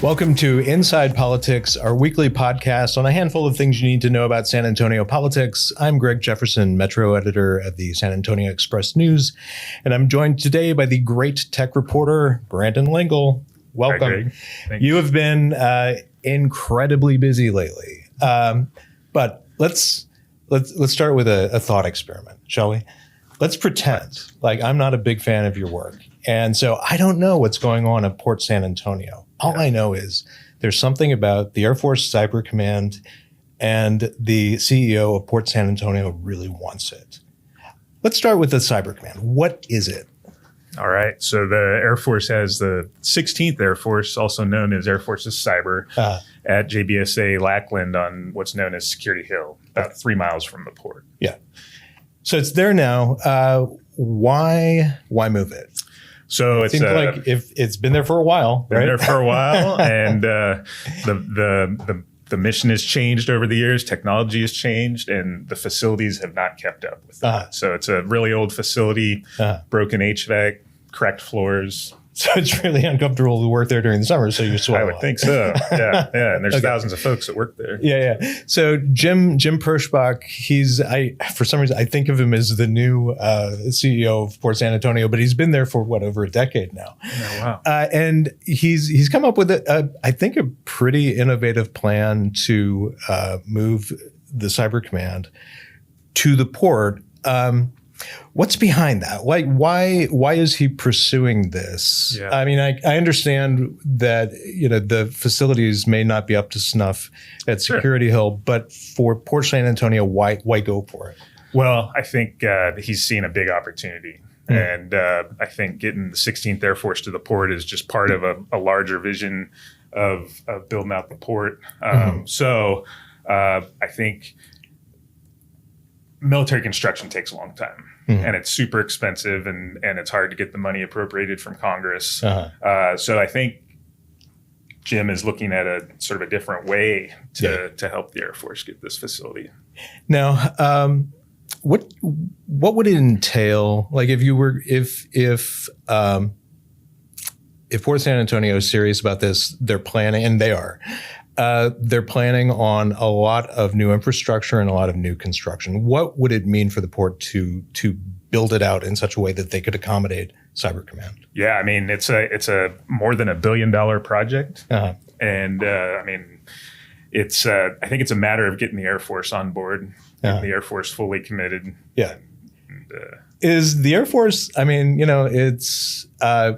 Welcome to ENside Politics, our weekly podcast on a handful of things you need to know about San Antonio politics. I'm Greg Jefferson, Metro Editor at the San Antonio Express News, and I'm joined today by the great tech reporter, Brandon Lingle. Welcome. Hi, you have been incredibly busy lately, but let's start with a thought experiment, shall we? Let's pretend like I'm not a big fan of your work, and so I don't know what's going on at Port San Antonio. All I know is there's something about the Air Force Cyber Command and the CEO of Port San Antonio really wants it. Let's start with the Cyber Command. What is it? All right. So the Air Force has the 16th Air Force, also known as Air Force's Cyber, at JBSA Lackland on what's known as Security Hill, about 3 miles from the port. Yeah. So it's there now. Why move it? So it seems like if it's been there for a while, right? Been there for a while, and the mission has changed over the years. Technology has changed, and the facilities have not kept up with that. So it's a really old facility, broken HVAC, cracked floors. So it's really uncomfortable to work there during the summer. So you're sweating. I would think so. Yeah. And there's thousands of folks that work there. Yeah. So Jim Pershbach, for some reason I think of him as the new CEO of Port San Antonio, but he's been there for over a decade now. Oh, wow. And he's come up with I think a pretty innovative plan to move the Cyber Command to the port. What's behind that? Why is he pursuing this? Yeah. I mean, I understand that the facilities may not be up to snuff at Security Hill, but for Port San Antonio, why go for it? Well, I think he's seen a big opportunity, and I think getting the 16th Air Force to the port is just part of a larger vision of building out the port. So I think military construction takes a long time. And it's super expensive, and it's hard to get the money appropriated from Congress. So I think Jim is looking at a sort of a different way to help the Air Force get this facility. Now, what would it entail? Like if Port San Antonio is serious about this, they're planning, and they are. They're planning on a lot of new infrastructure and a lot of new construction. What would it mean for the port to build it out in such a way that they could accommodate Cyber Command? Yeah, I mean, it's a more than $1 billion project, and I mean, it's I think it's a matter of getting the Air Force on board, getting the Air Force fully committed. Yeah. Is the Air Force, I mean, it's,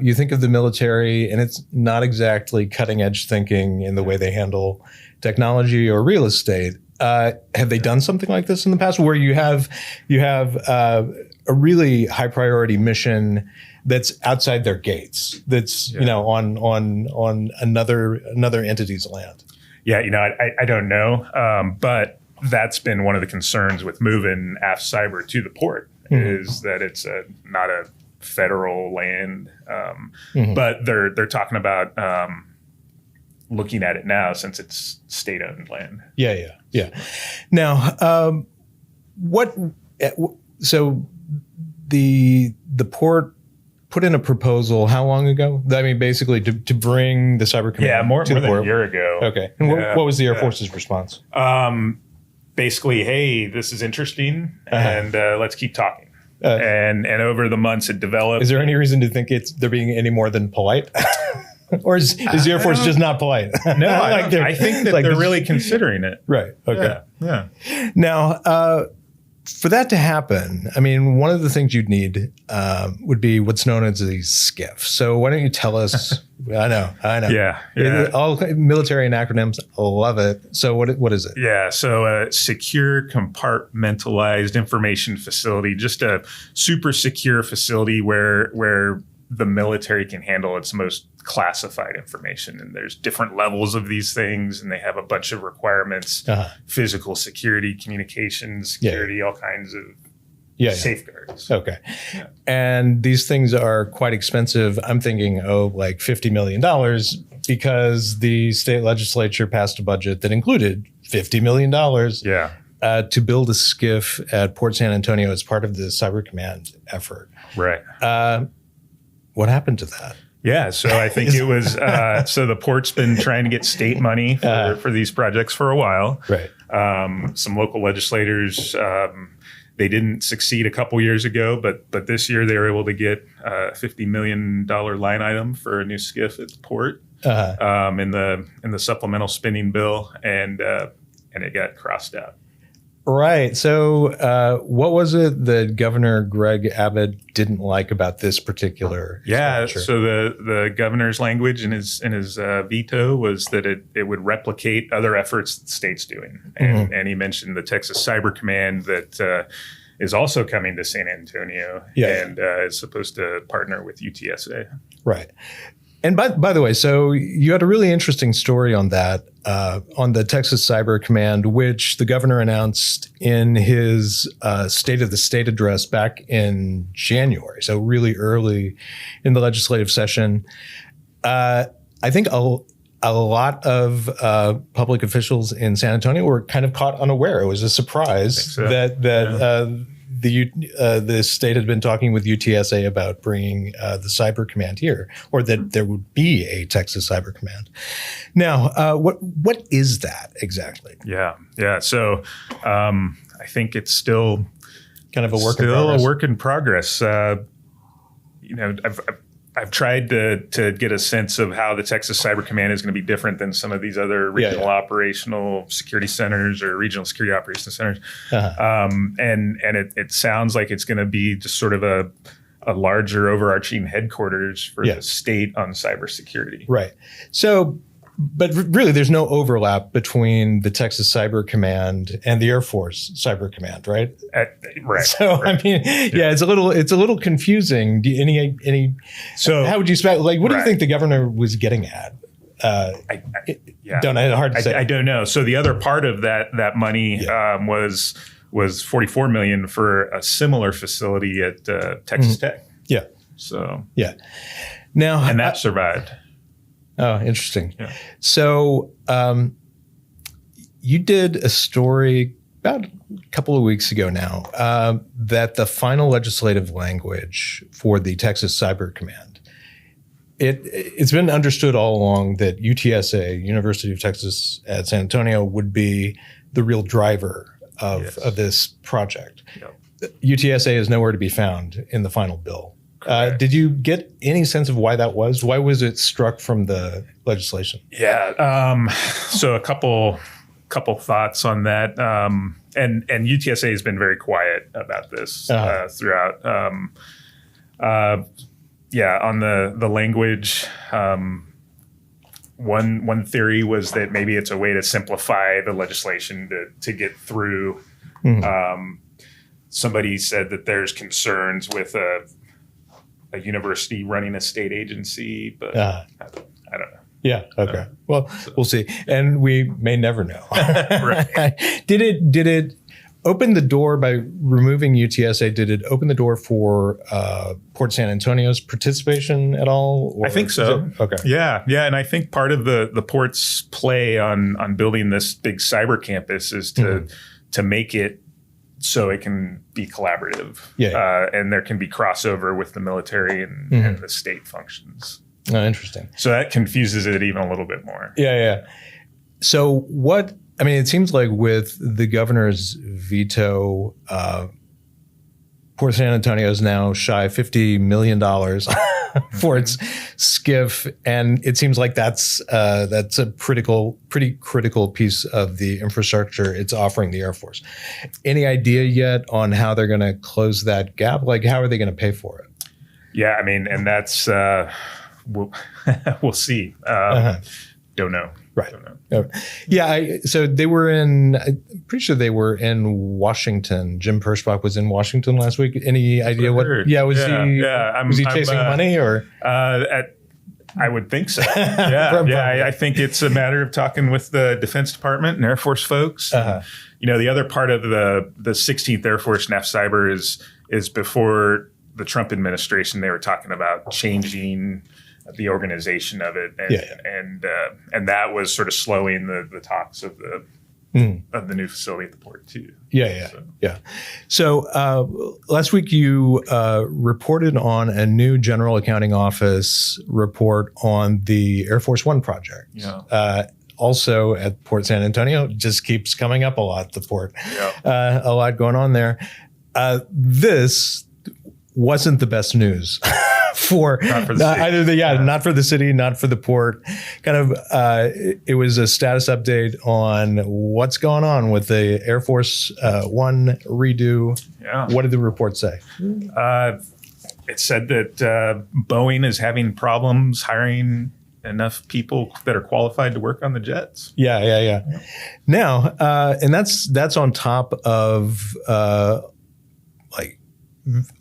you think of the military and it's not exactly cutting edge thinking in the way they handle technology or real estate. Have they done something like this in the past where you have a really high priority mission that's outside their gates, that's, on another entity's land? Yeah, I don't know. But that's been one of the concerns with moving AF Cyber to the port. Is that it's not a federal land, but they're talking about looking at it now since it's state-owned land. Yeah. Now, so the port put in a proposal how long ago? I mean, basically to bring the Cyber Command to the port. More than a year ago. Okay. And what was the Air Force's response? Basically, hey, this is interesting, and let's keep talking. And over the months, it developed. Is there any reason to think they're being any more than polite? Or is the Air Force just not polite? No, I think that they're really considering it. Right. Okay. Yeah. Now, for that to happen, I mean, one of the things you'd need would be what's known as a SCIF. So why don't you tell us? I know. Yeah. All military acronyms, I love it. So what is it? Yeah. So a secure compartmentalized information facility, just a super secure facility where the military can handle its most classified information. And there's different levels of these things, and they have a bunch of requirements, physical security, communication security, all kinds of safeguards. Okay. Yeah. And these things are quite expensive. I'm thinking, like $50 million, because the state legislature passed a budget that included $50 million to build a SCIF at Port San Antonio as part of the Cyber Command effort. Right. What happened to that? Yeah, so I think it was, so the port's been trying to get state money for these projects for a while. Right. Some local legislators, they didn't succeed a couple years ago, but this year they were able to get a $50 million line item for a new skiff at the port in the supplemental spending bill, and it got crossed out. Right. So what was it that Governor Greg Abbott didn't like about this particular expenditure? So the governor's language in his veto was that it would replicate other efforts that the state's doing. And he mentioned the Texas Cyber Command that is also coming to San Antonio and is supposed to partner with UTSA. Right. And by the way, so you had a really interesting story on that, on the Texas Cyber Command, which the governor announced in his State of the State address back in January, so really early in the legislative session. I think a lot of public officials in San Antonio were kind of caught unaware. It was a surprise that the state had been talking with UTSA about bringing the Cyber Command here, or that there would be a Texas Cyber Command. Now, what is that exactly? Yeah. So I think it's still kind of a work in progress. I've tried to get a sense of how the Texas Cyber Command is going to be different than some of these other regional operational security centers or regional security operations centers. And it sounds like it's going to be just sort of a larger overarching headquarters for the state on cybersecurity. Right. So, but really there's no overlap between the Texas Cyber Command and the Air Force Cyber Command, right? Right. So, I mean, it's a little confusing. So how would you spell, what do you think the governor was getting at? Hard to say. I don't know. So the other part of that money was $44 million for a similar facility at Texas Tech. Yeah. So now, and that survived. Oh, interesting. Yeah. So you did a story about a couple of weeks ago now that the final legislative language for the Texas Cyber Command, it's been understood all along that UTSA, University of Texas at San Antonio, would be the real driver of this project. Yep. UTSA is nowhere to be found in the final bill. Did you get any sense of why that was? Why was it struck from the legislation? Yeah. So a couple thoughts on that. And UTSA has been very quiet about this throughout. On the language, one theory was that maybe it's a way to simplify the legislation to get through. Somebody said that there's concerns with a university running a state agency, but I don't know. Yeah. Okay. Well, we'll see, and we may never know. Right. Did it open the door by removing UTSA? Did it open the door for Port San Antonio's participation at all? I think so. Okay. Yeah, and I think part of the port's play on building this big cyber campus is to make it so it can be collaborative, and there can be crossover with the military and the state functions. Oh, interesting. So that confuses it even a little bit more. Yeah. So it seems like with the governor's veto, Port San Antonio is now shy $50 million for its skiff, and it seems like that's a pretty critical piece of the infrastructure it's offering the Air Force. Any idea yet on how they're going to close that gap? How are they going to pay for it? Yeah, and that's we'll see. Don't know. Right. Yeah. So I'm pretty sure they were in Washington. Jim Pershbach was in Washington last week. Any idea what? Yeah. Was he chasing money or? I would think so. I think it's a matter of talking with the Defense Department and Air Force folks. The other part of the 16th Air Force NAF Cyber is before the Trump administration. They were talking about changing the organization of it, and that was sort of slowing the talks of of the new facility at the port too. Yeah. So last week you reported on a new General Accounting Office report on the Air Force One project. Yeah. Also at Port San Antonio, just keeps coming up a lot. The port, a lot going on there. This wasn't the best news for not for the city. Not for the city, not for the port. Kind of, it was a status update on what's going on with the Air Force One redo. Yeah. What did the report say? It said that Boeing is having problems hiring enough people that are qualified to work on the jets. Yeah. Now, and that's on top of like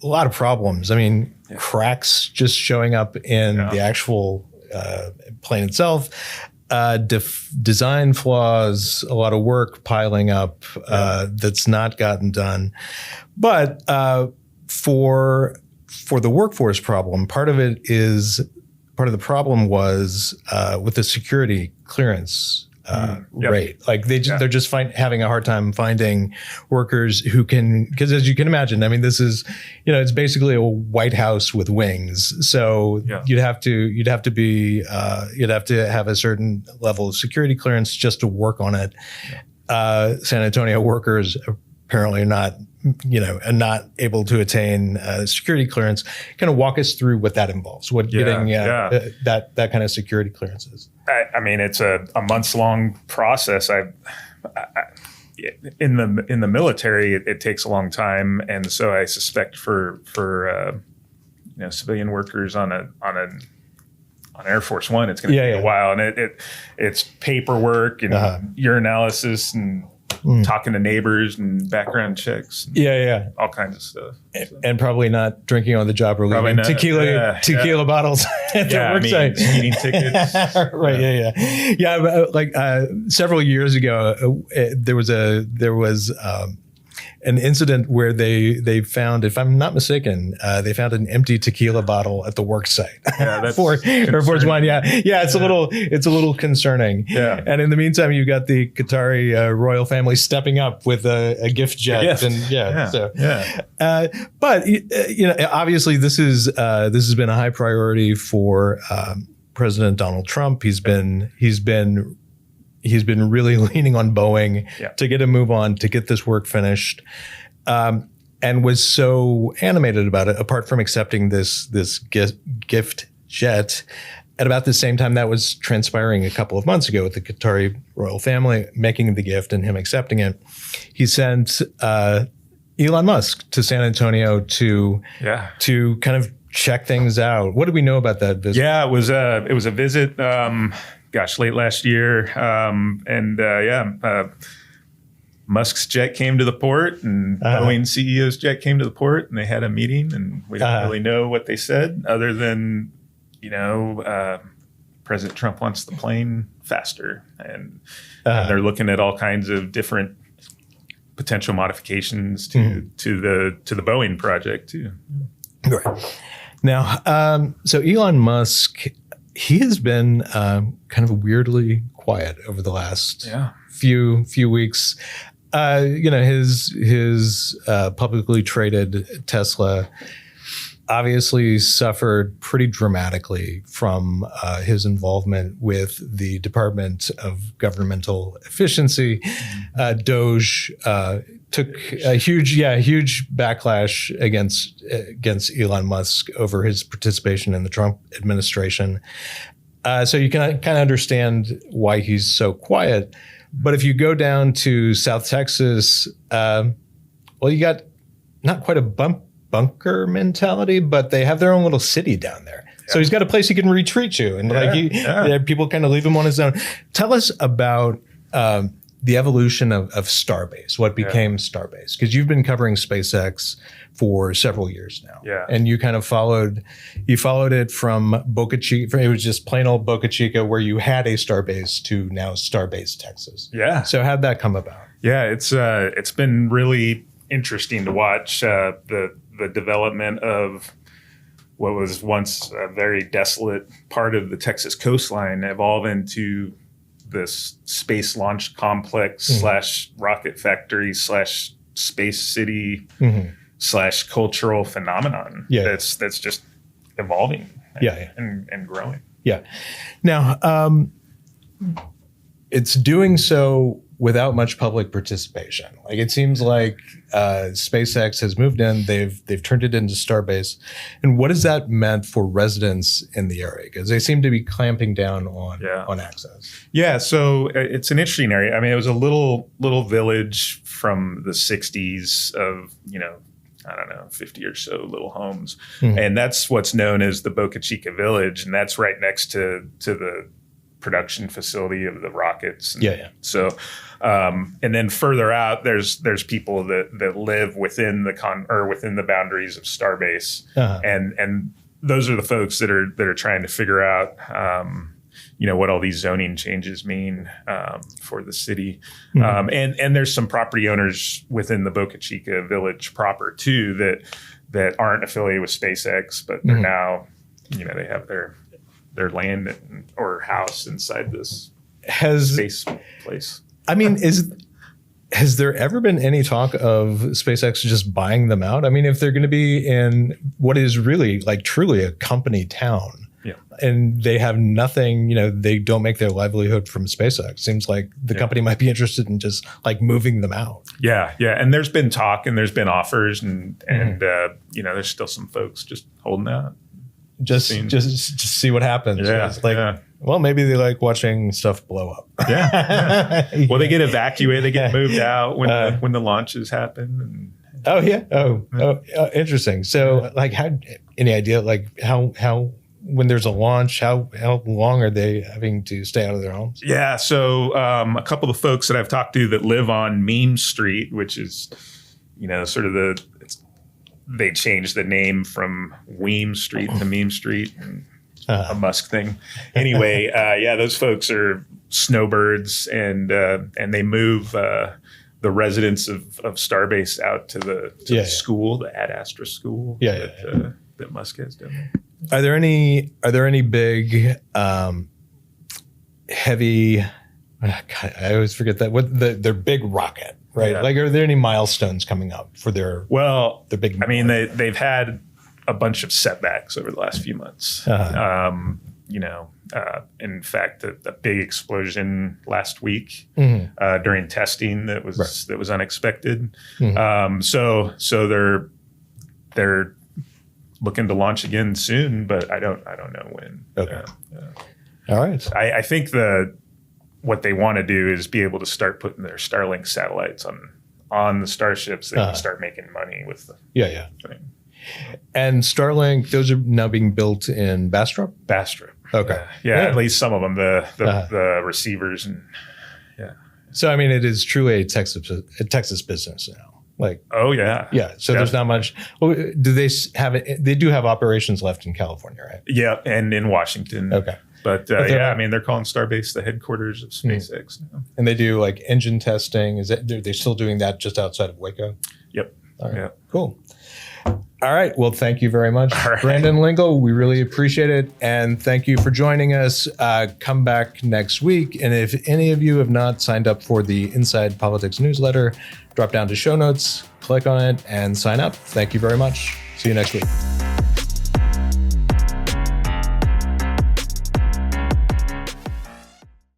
a lot of problems. I mean, cracks just showing up in the actual plane itself, design flaws, a lot of work piling up that's not gotten done. But for the workforce problem, part of the problem was with the security clearance rate. Like they're just having a hard time finding workers who can, because as you can imagine, I mean, this is, it's basically a White House with wings. So you'd have to have a certain level of security clearance just to work on it. San Antonio workers apparently are not able to attain security clearance. Kind of walk us through what that involves, what getting that kind of security clearance is. I mean, it's a months-long process. In the military, it takes a long time, and so I suspect for civilian workers on Air Force One, it's going to take a while, and it's paperwork and urinalysis and talking to neighbors and background checks. And all kinds of stuff. And probably not drinking on the job or leaving tequila bottles at the work site. Speeding tickets. Right. Yeah. Like several years ago, there was an incident where they found, if I'm not mistaken, they found an empty tequila bottle at the work site for Air Force One. It's a little concerning. Yeah. And in the meantime, you got the Qatari royal family stepping up with a gift jet. But obviously this has been a high priority for President Donald Trump. He's been really leaning on Boeing to get a move on, to get this work finished, and was so animated about it, apart from accepting this gift jet at about the same time that was transpiring a couple of months ago with the Qatari royal family making the gift and him accepting it. He sent Elon Musk to San Antonio to kind of check things out. What do we know about that visit? Yeah, it was a visit. Late last year. Musk's jet came to the port and Boeing CEO's jet came to the port and they had a meeting, and we don't really know what they said other than, President Trump wants the plane faster, and they're looking at all kinds of different potential modifications to the Boeing project too. Right. Now, so Elon Musk, he has been kind of weirdly quiet over the last few weeks. His publicly traded Tesla obviously suffered pretty dramatically from his involvement with the Department of Governmental Efficiency. Doge took a huge backlash against Elon Musk over his participation in the Trump administration. So you can kind of understand why he's so quiet. But if you go down to South Texas, you got not quite a bunker mentality, but they have their own little city down there. Yeah. So he's got a place he can retreat to, and people kind of leave him on his own. Tell us about the evolution of Starbase, what became Starbase, because you've been covering SpaceX for several years now. Yeah. And you kind of followed it from Boca Chica. It was just plain old Boca Chica where you had a Starbase to now Starbase, Texas. Yeah. So how'd that come about? Yeah, it's been really interesting to watch the development of what was once a very desolate part of the Texas coastline evolve into this space launch complex / rocket factory / space city / cultural phenomenon that's just evolving and growing. Yeah. Now, it's doing so without much public participation. Like, it seems like SpaceX has moved in, they've turned it into Starbase. And what has that meant for residents in the area? Because they seem to be clamping down on access. Yeah, so it's an interesting area. I mean, it was a little village from the 60s of, I don't know, 50 or so little homes. And that's what's known as the Boca Chica Village. And that's right next to the production facility of the rockets. And so, and then further out, there's people that live within within the boundaries of Starbase. And those are the folks that are trying to figure out, what all these zoning changes mean for the city. And there's some property owners within the Boca Chica Village proper too that aren't affiliated with SpaceX, but they're now, they have their land or house inside this space place. I mean, has there ever been any talk of SpaceX just buying them out? I mean, if they're going to be in what is really like truly a company town, and they have nothing, they don't make their livelihood from SpaceX. Seems like the company might be interested in just like moving them out. Yeah. And there's been talk and there's been offers and there's still some folks just holding out. Just see what happens. Well, maybe they like watching stuff blow up. Well, they get evacuated, they get moved out when the launches happen. Interesting. So, like, any idea like how when there's a launch, how long are they having to stay out of their homes? Yeah. So, a couple of folks that I've talked to that live on Meme Street, which is sort of they changed the name from Weem Street to Meme Street, a Musk thing. Anyway, those folks are snowbirds, and they move the residents of Starbase out to the school, the Ad Astra school that Musk has done there. Are there any big heavy? God, I always forget that. What their big rocket? Right. Like, are there any milestones coming up for their big? I mean, they've had a bunch of setbacks over the last few months. In fact, a big explosion last week during testing that was unexpected. So they're looking to launch again soon, but I don't know when. Okay. All right. I think what they want to do is be able to start putting their Starlink satellites on the starships. They can start making money with the thing. And Starlink, those are now being built in Bastrop? Bastrop. Okay. At least some of them, the receivers and So I mean, it is truly a Texas business now. Like, So there's not much. Well, do they have it? They do have operations left in California, right? Yeah, and in Washington. Okay. But they're calling Starbase the headquarters of SpaceX now. And they do like engine testing. They're still doing that just outside of Waco? Yep. All right. Cool. All right. Well, thank you very much, Brandon Lingle. We really appreciate it. And thank you for joining us. Come back next week. And if any of you have not signed up for the ENside Politics newsletter, drop down to show notes, click on it, and sign up. Thank you very much. See you next week.